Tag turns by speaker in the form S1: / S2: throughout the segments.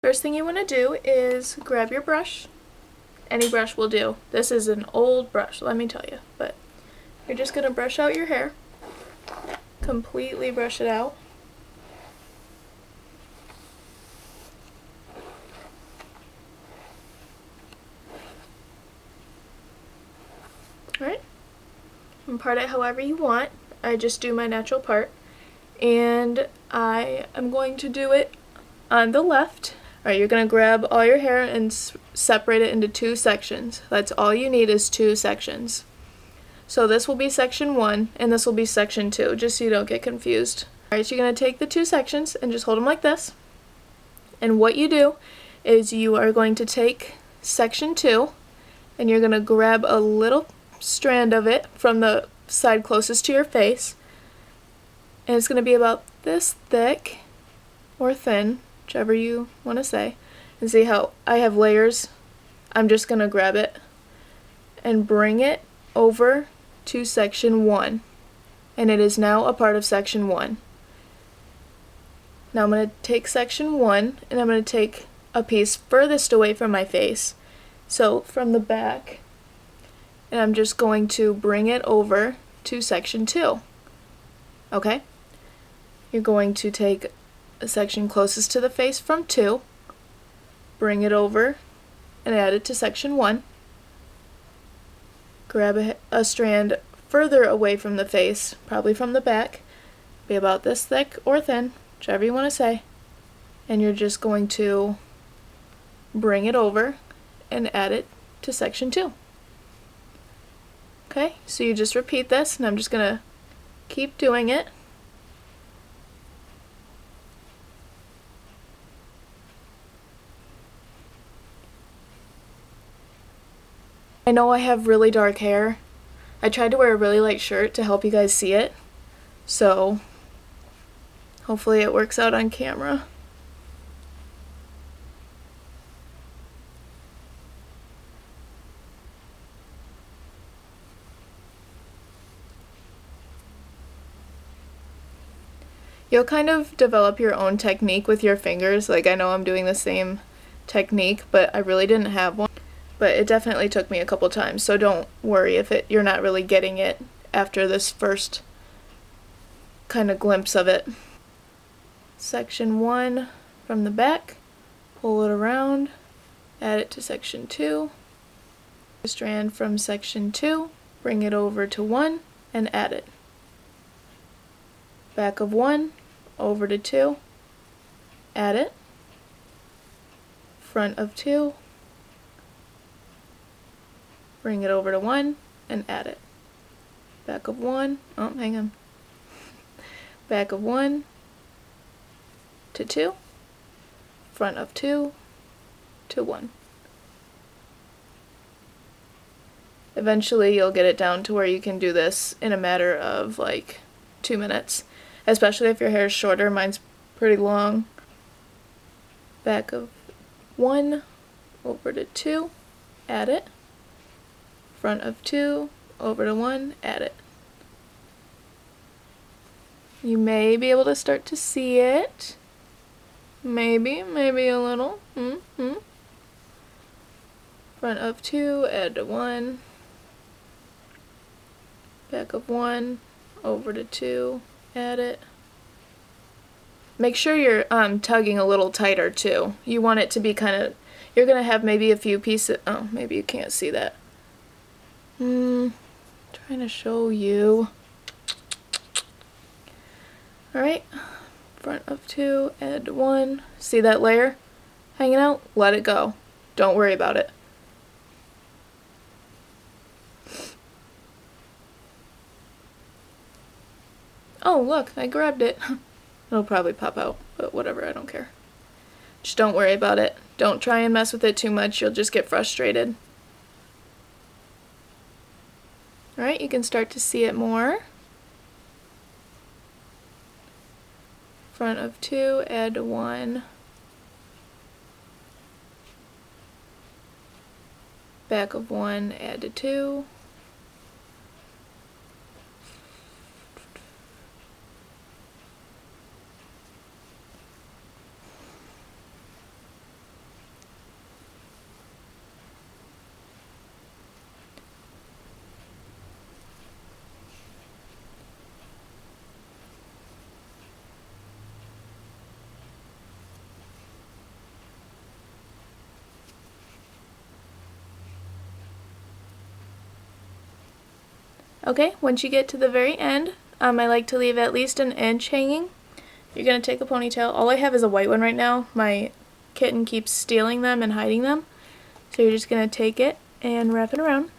S1: First thing you want to do is grab your brush. Any brush will do. This is an old brush, let me tell you. But you're just going to brush out your hair. Completely brush it out. Alright? And part it however you want. I just do my natural part. And I am going to do it on the left. Alright, you're going to grab all your hair and separate it into 2 sections. That's all you need is 2 sections. So this will be section 1 and this will be section 2, just so you don't get confused. Alright, so you're going to take the 2 sections and just hold them like this. And what you do is you are going to take section 2 and you're going to grab a little strand of it from the side closest to your face. And it's going to be about this thick or thin, whichever you want to say. And see how I have layers? I'm just going to grab it and bring it over to section 1. And it is now a part of section 1. Now I'm going to take section 1 and I'm going to take a piece furthest away from my face. So from the back. And I'm just going to bring it over to section 2. Okay? You're going to take a section closest to the face from 2, bring it over and add it to section 1. Grab a strand further away from the face, probably from the back, be about this thick or thin, whichever you want to say, and you're just going to bring it over and add it to section 2. Okay, so you just repeat this, and I'm just going to keep doing it. I know I have really dark hair. I tried to wear a really light shirt to help you guys see it, so hopefully it works out on camera. You'll kind of develop your own technique with your fingers. Like, I know I'm doing the same technique, but I really didn't have one. But it definitely took me a couple times, so don't worry if you're not really getting it after this first kind of glimpse of it. Section 1 from the back, pull it around, add it to section 2. Strand from section 2, bring it over to 1 and add it. Back of 1, over to 2, add it. Front of 2, bring it over to 1 and add it. Back of 1, oh, hang on. Back of 1 to 2, front of 2 to 1. Eventually you'll get it down to where you can do this in a matter of like 2 minutes, especially if your hair is shorter. Mine's pretty long. Back of 1 over to 2, add it. Front of 2 over to 1, add it. You may be able to start to see it. Maybe a little. Front of 2, add to 1. Back of 1 over to 2, add it. Make sure you're tugging a little tighter too. You want it to be kind of, you're going to have maybe a few pieces, oh, maybe you can't see that. Trying to show you. Alright, front of 2, add 1. See that layer hanging out? Let it go. Don't worry about it. Oh, look, I grabbed it. It'll probably pop out, but whatever, I don't care. Just don't worry about it. Don't try and mess with it too much, you'll just get frustrated. Alright, you can start to see it more. Front of 2, add 1. Back of 1, add to 2. Okay, once you get to the very end, I like to leave at least an inch hanging. You're going to take a ponytail. All I have is a white one right now. My kitten keeps stealing them and hiding them. So you're just going to take it and wrap it around.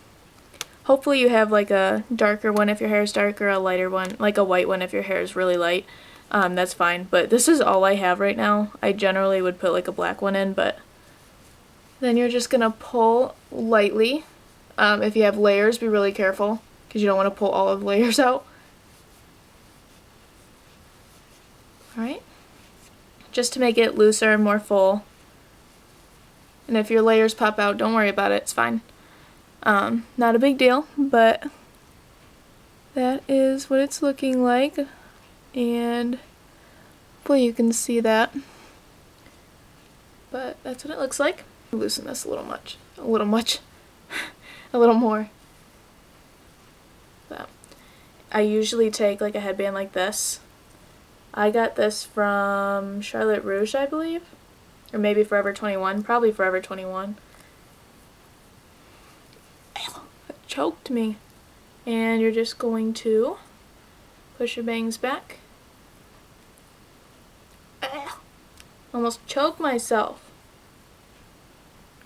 S1: Hopefully you have like a darker one if your hair is darker, a lighter one, like a white one if your hair is really light. That's fine, but this is all I have right now. I generally would put like a black one in, but then you're just going to pull lightly. If you have layers, be really careful because you don't want to pull all of the layers out. Alright, just to make it looser and more full. And if your layers pop out, don't worry about it, it's fine. Not a big deal, but that is what it's looking like, and hopefully you can see that. But that's what it looks like. Loosen this a little more. So, I usually take like a headband like this. I got this from Charlotte Russe, I believe, or maybe Forever 21, probably Forever 21. It choked me. And you're just going to push your bangs back. Almost choked myself.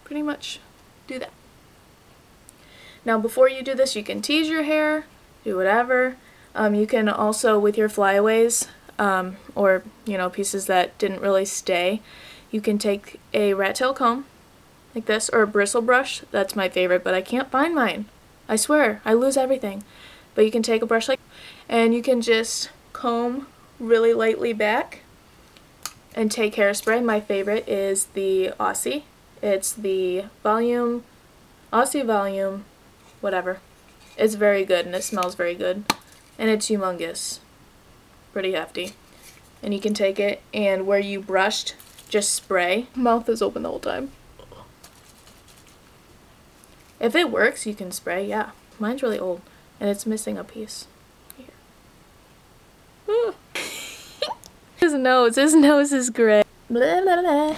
S1: Pretty much do that. Now before you do this, you can tease your hair, do whatever. You can also, with your flyaways, or pieces that didn't really stay, you can take a rat tail comb like this, or a bristle brush. That's my favorite, but I can't find mine. I swear, I lose everything. But you can take a brush like, and you can just comb really lightly back and take hairspray. My favorite is the Aussie. It's the Aussie Volume, whatever. It's very good and it smells very good. And it's humongous. Pretty hefty. And you can take it and where you brushed, just spray. Mouth is open the whole time. If it works, you can spray, yeah. Mine's really old and it's missing a piece. Here. His nose is gray. Blah, blah, blah.